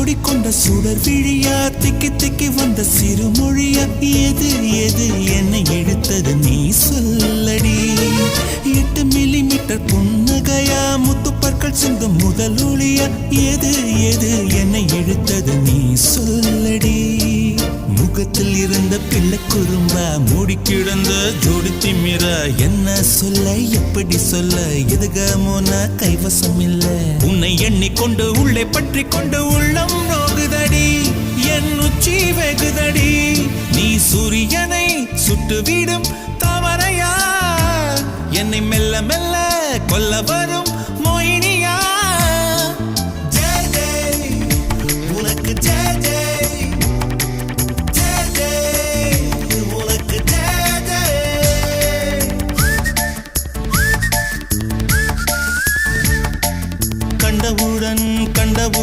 கொண்ட சுடர் விழியா திக்கி திக்கி வந்த சிறுமொழியா எது எது என்னை இழுத்தது நீ சொல்லடி 8 மில்லிமீட்டர் புன்னகையா முத்துப்பற்கள் சிந்தும் முதல் ஒளியா எது எது என்னை இழுத்தது நீ சொல்லடி முகத்தில் இருந்த பிள்ளை குறும்பா மூடி கிடந்த ஜோடி திமிரா என்ன சொல்ல எப்படி சொல்ல எதுகமோ நான் கைவசம் இல்ல உன்னை எண்ணிக்கொண்டு உள்ளே பற்றி கொண்டு உள்ளம் நோகுதடி என் உச்சி வெகுதடி நீ சூரியனை சுட்டுவிடும் தாமரையா என்னை மெல்ல மெல்ல கொல்ல வரும்